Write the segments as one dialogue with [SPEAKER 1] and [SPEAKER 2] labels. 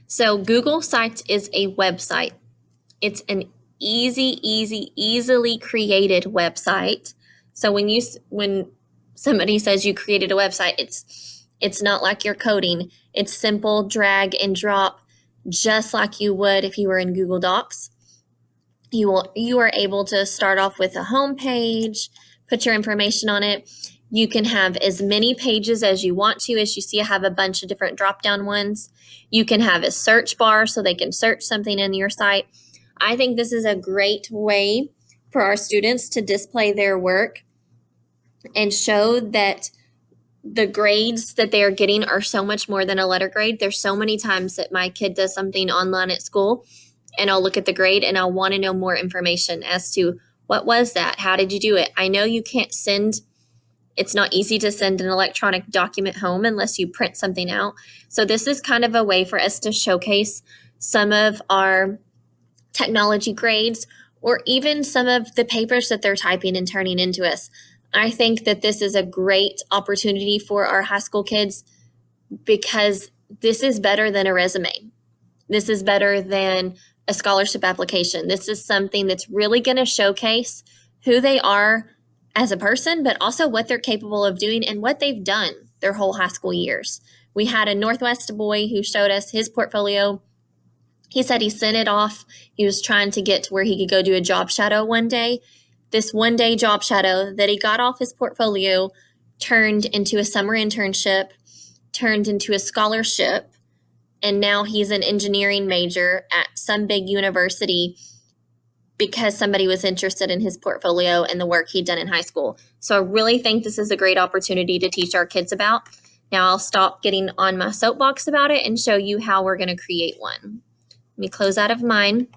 [SPEAKER 1] So Google Sites is a website. It's an easily created website. So when somebody says you created a website, it's not like you're coding. It's simple drag and drop, just like you would if you were in Google Docs. You are able to start off with a home page, put your information on it. You can have as many pages as you want to. As you see, I have a bunch of different drop-down ones. You can have a search bar so they can search something in your site. I think this is a great way for our students to display their work and show that the grades that they are getting are so much more than a letter grade. There's so many times that my kid does something online at school and I'll look at the grade and I'll want to know more information as to what was that? How did you do it? I know you can't send, it's not easy to send an electronic document home unless you print something out. So this is kind of a way for us to showcase some of our technology grades or even some of the papers that they're typing and turning into us. I think that this is a great opportunity for our high school kids because this is better than a resume. This is better than a scholarship application. This is something that's really going to showcase who they are as a person, but also what they're capable of doing and what they've done their whole high school years. We had a Northwest boy who showed us his portfolio. He said he sent it off. He was trying to get to where he could go do a job shadow one day. This one-day job shadow that he got off his portfolio turned into a summer internship, turned into a scholarship, and now he's an engineering major at some big university because somebody was interested in his portfolio and the work he'd done in high school. So I really think this is a great opportunity to teach our kids about. Now I'll stop getting on my soapbox about it and show you how we're going to create one. Let me close out of mine.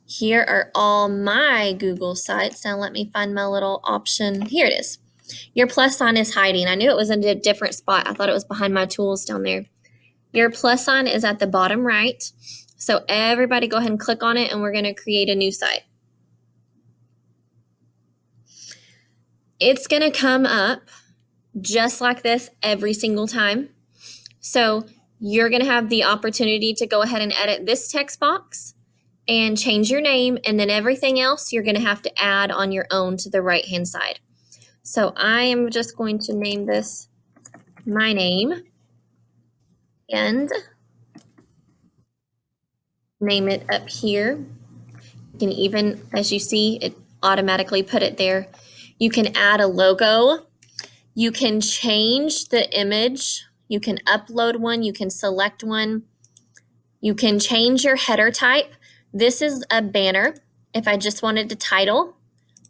[SPEAKER 1] Here are all my Google sites. Now let me find my little option. Here it is. Your plus sign is hiding. I knew it was in a different spot. I thought it was behind my tools down there. Your plus sign is at the bottom right. So everybody go ahead and click on it and we're going to create a new site. It's going to come up just like this every single time. So you're going to have the opportunity to go ahead and edit this text box and change your name, and then everything else you're going to have to add on your own to the right-hand side. So I am just going to name this my name and name it up here. You can even, as you see, it automatically put it there. You can add a logo. You can change the image. You can upload one. You can select one. You can change your header type. This is a banner if I just wanted the title,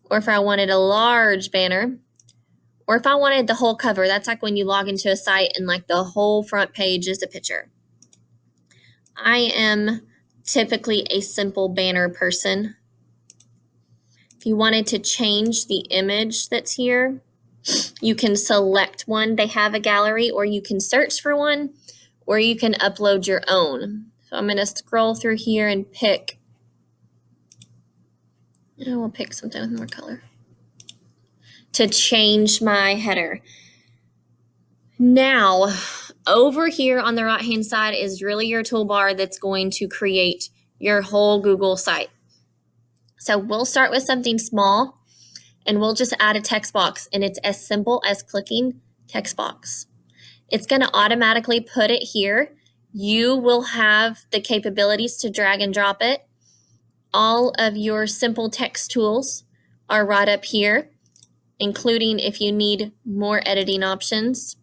[SPEAKER 1] or if I wanted a large banner, or if I wanted the whole cover. That's like when you log into a site and like the whole front page is a picture. I am typically a simple banner person. If you wanted to change the image that's here, you can select one. They have a gallery, or you can search for one, or you can upload your own. So I'm going to scroll through here and pick, we'll pick something with more color to change my header. Now, over here on the right-hand side is really your toolbar that's going to create your whole Google site. So we'll start with something small and we'll just add a text box, and it's as simple as clicking text box. It's going to automatically put it here. You will have the capabilities to drag and drop it. All of your simple text tools are right up here, including if you need more editing options.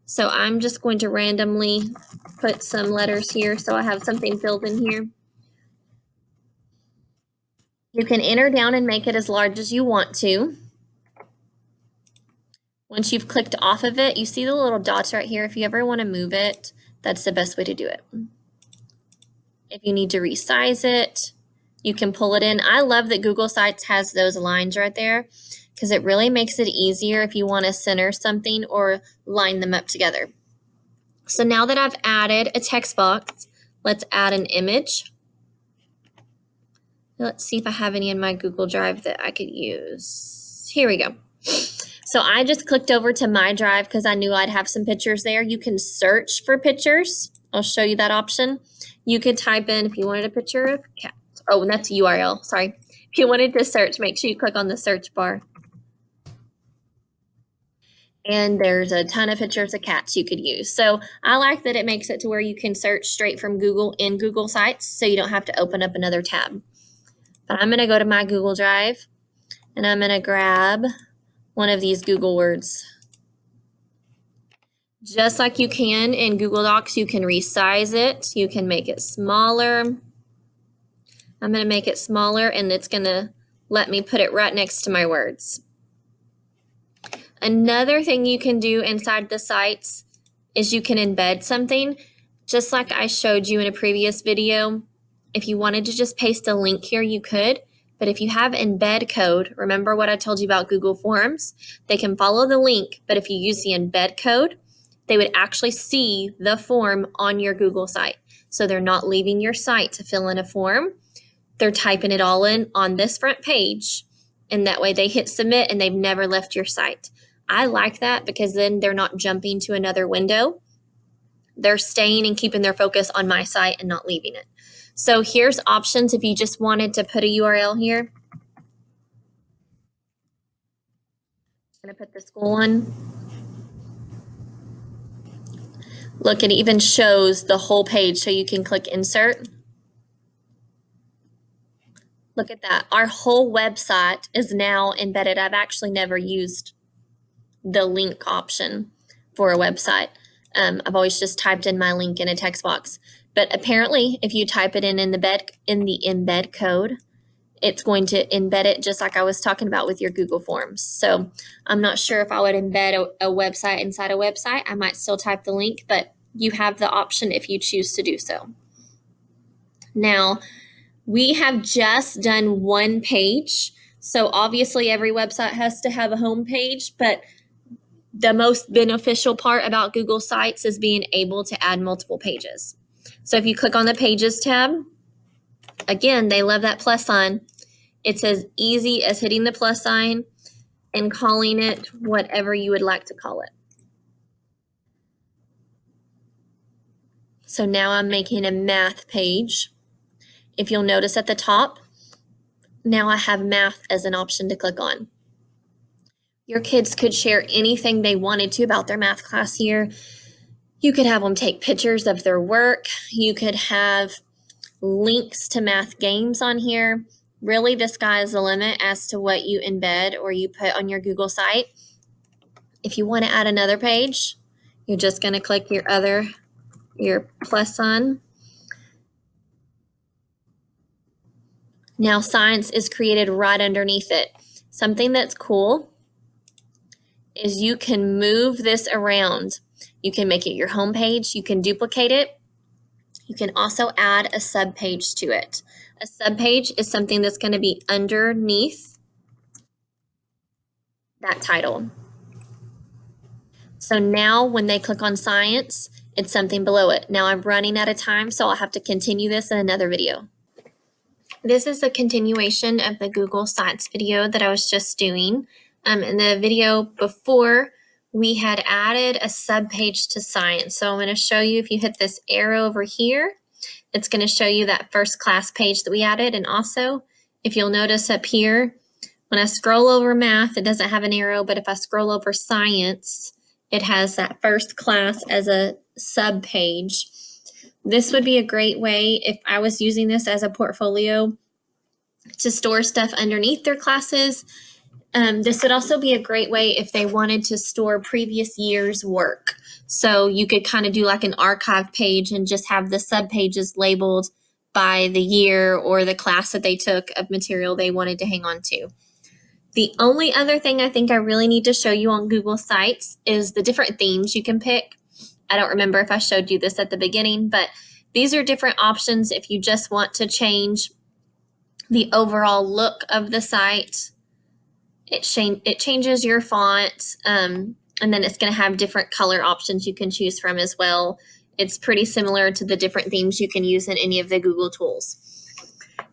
[SPEAKER 1] So I'm just going to randomly put some letters here so I have something filled in here. You can enter down and make it as large as you want to. Once you've clicked off of it, you see the little dots right here. If you ever want to move it, that's the best way to do it. If you need to resize it, you can pull it in. I love that Google Sites has those lines right there because it really makes it easier if you want to center something or line them up together. So now that I've added a text box, let's add an image. Let's see if I have any in my Google Drive that I could use. Here we go. So I just clicked over to my drive because I knew I'd have some pictures there. You can search for pictures. I'll show you that option. You could type in if you wanted a picture of cats. Oh, that's URL, sorry. If you wanted to search, make sure you click on the search bar. And there's a ton of pictures of cats you could use. So I like that it makes it to where you can search straight from Google in Google Sites so you don't have to open up another tab. But I'm going to go to my Google Drive and I'm going to grab one of these Google words. Just like you can in Google Docs, you can resize it. You can make it smaller. I'm going to make it smaller and it's going to let me put it right next to my words. Another thing you can do inside the sites is you can embed something. Just like I showed you in a previous video, if you wanted to just paste a link here, you could. But if you have embed code, remember what I told you about Google Forms? They can follow the link, but if you use the embed code, they would actually see the form on your Google site. So they're not leaving your site to fill in a form. They're typing it all in on this front page, and that way they hit submit and they've never left your site. I like that because then they're not jumping to another window. They're staying and keeping their focus on my site and not leaving it. So here's options if you just wanted to put a URL here. I'm going to put the school one. Look, it even shows the whole page so you can click insert. Look at that. Our whole website is now embedded. I've actually never used the link option for a website. I've always just typed in my link in a text box. But apparently, if you type it in the embed code, it's going to embed it just like I was talking about with your Google Forms. So I'm not sure if I would embed a website inside a website. I might still type the link, but you have the option if you choose to do so. Now, we have just done one page. So obviously every website has to have a home page, but the most beneficial part about Google Sites is being able to add multiple pages. So if you click on the Pages tab, again, they love that plus sign. It's as easy as hitting the plus sign and calling it whatever you would like to call it. So now I'm making a math page. If you'll notice at the top, now I have math as an option to click on. Your kids could share anything they wanted to about their math class here. You could have them take pictures of their work. You could have links to math games on here. Really, the sky is the limit as to what you embed or you put on your Google site. If you want to add another page, you're just going to click your plus sign. Now science is created right underneath it. Something that's cool is you can move this around. You can make it your home page. You can duplicate it. You can also add a subpage to it. A subpage is something that's going to be underneath that title. So now when they click on science, it's something below it. Now I'm running out of time, so I'll have to continue this in another video. This is a continuation of the Google Sites video that I was just doing. In the video before, we had added a subpage to science. So I'm going to show you, if you hit this arrow over here, it's going to show you that first class page that we added. And also, if you'll notice up here, when I scroll over math, it doesn't have an arrow, but if I scroll over science, it has that first class as a subpage. This would be a great way if I was using this as a portfolio to store stuff underneath their classes. This would also be a great way if they wanted to store previous year's work. So you could kind of do like an archive page and just have the subpages labeled by the year or the class that they took of material they wanted to hang on to. The only other thing I think I really need to show you on Google Sites is the different themes you can pick. I don't remember if I showed you this at the beginning, but these are different options if you just want to change the overall look of the site. It changes your font, and then it's going to have different color options you can choose from as well. It's pretty similar to the different themes you can use in any of the Google tools.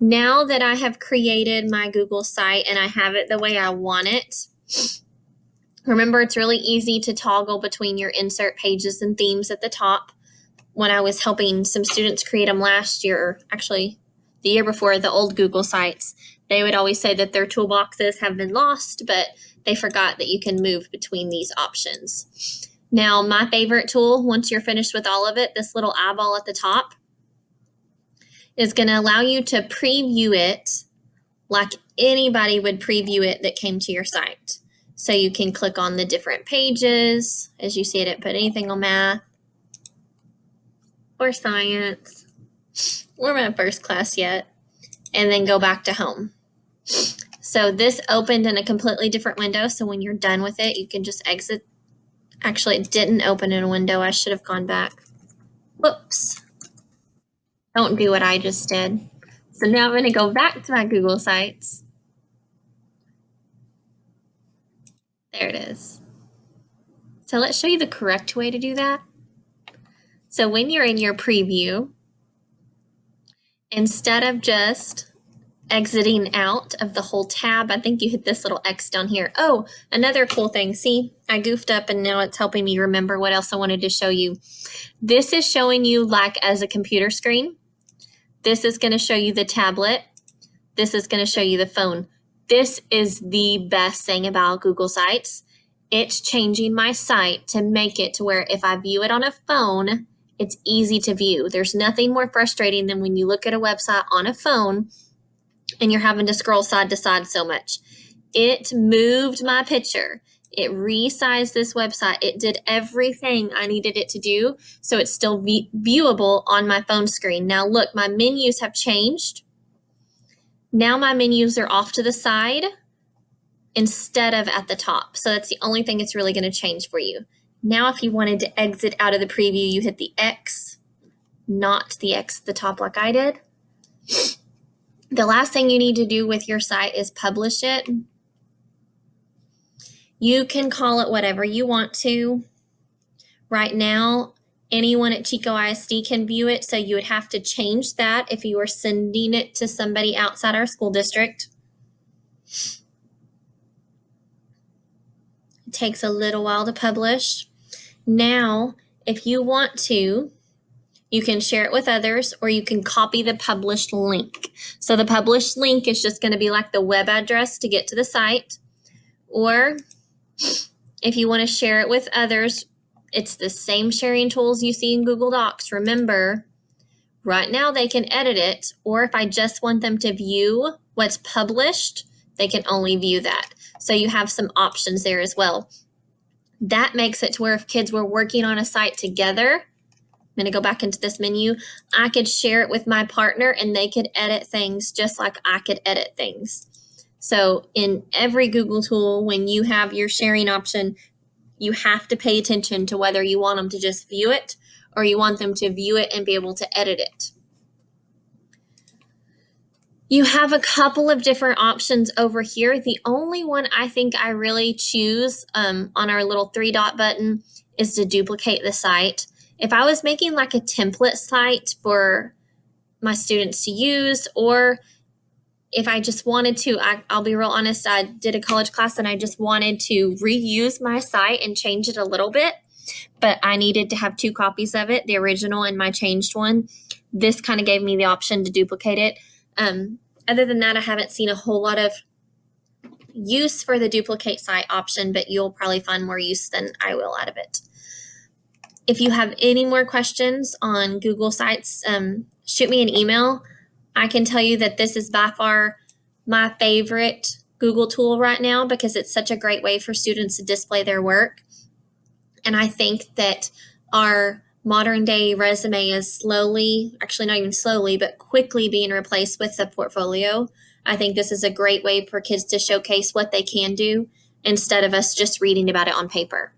[SPEAKER 1] Now that I have created my Google site and I have it the way I want it, Remember, it's really easy to toggle between your insert pages and themes at the top. When I was helping some students create them last year, actually the year before, the old Google sites, they would always say that their toolboxes have been lost, but they forgot that you can move between these options. Now, my favorite tool, once you're finished with all of it, this little eyeball at the top, is going to allow you to preview it like anybody would preview it that came to your site. So you can click on the different pages. As you see, I didn't put anything on math or science or my first class yet, and then go back to home. So this opened in a completely different window, so when you're done with it, you can just exit. Actually, it didn't open in a window. I should have gone back. Whoops. Don't do what I just did. So now I'm going to go back to my Google Sites. There it is. So let's show you the correct way to do that. So when you're in your preview, instead of just exiting out of the whole tab, I think you hit this little X down here. Oh, another cool thing. See, I goofed up and now it's helping me remember what else I wanted to show you. This is showing you like as a computer screen. This is going to show you the tablet. This is going to show you the phone. This is the best thing about Google Sites. It's changing my site to make it to where if I view it on a phone, it's easy to view. There's nothing more frustrating than when you look at a website on a phone and you're having to scroll side to side so much. It moved my picture. It resized this website. It did everything I needed it to do, so it's still viewable on my phone screen. Now look, my menus have changed. Now my menus are off to the side instead of at the top. So that's the only thing it's really going to change for you. Now if you wanted to exit out of the preview, you hit the X, not the X at the top like I did. The last thing you need to do with your site is publish it. You can call it whatever you want to. Right now, anyone at Chico ISD can view it, so you would have to change that if you were sending it to somebody outside our school district. It takes a little while to publish. Now, if you want to, you can share it with others, or you can copy the published link. So the published link is just going to be like the web address to get to the site. Or if you want to share it with others, it's the same sharing tools you see in Google Docs. Remember, right now they can edit it, or if I just want them to view what's published, they can only view that. So you have some options there as well. That makes it to where if kids were working on a site together, I'm going to go back into this menu, I could share it with my partner and they could edit things just like I could edit things. So in every Google tool, when you have your sharing option, you have to pay attention to whether you want them to just view it or you want them to view it and be able to edit it. You have a couple of different options over here. The only one I think I really choose on our little 3-dot button is to duplicate the site. If I was making like a template site for my students to use, or if I just wanted to, I'll be real honest, I did a college class and I just wanted to reuse my site and change it a little bit, but I needed to have 2 copies of it, the original and my changed one. This kind of gave me the option to duplicate it. Other than that, I haven't seen a whole lot of use for the duplicate site option, but you'll probably find more use than I will out of it. If you have any more questions on Google Sites, shoot me an email. I can tell you that this is by far my favorite Google tool right now because it's such a great way for students to display their work. And I think that our modern day resume is slowly, actually not even slowly, but quickly being replaced with the portfolio. I think this is a great way for kids to showcase what they can do instead of us just reading about it on paper.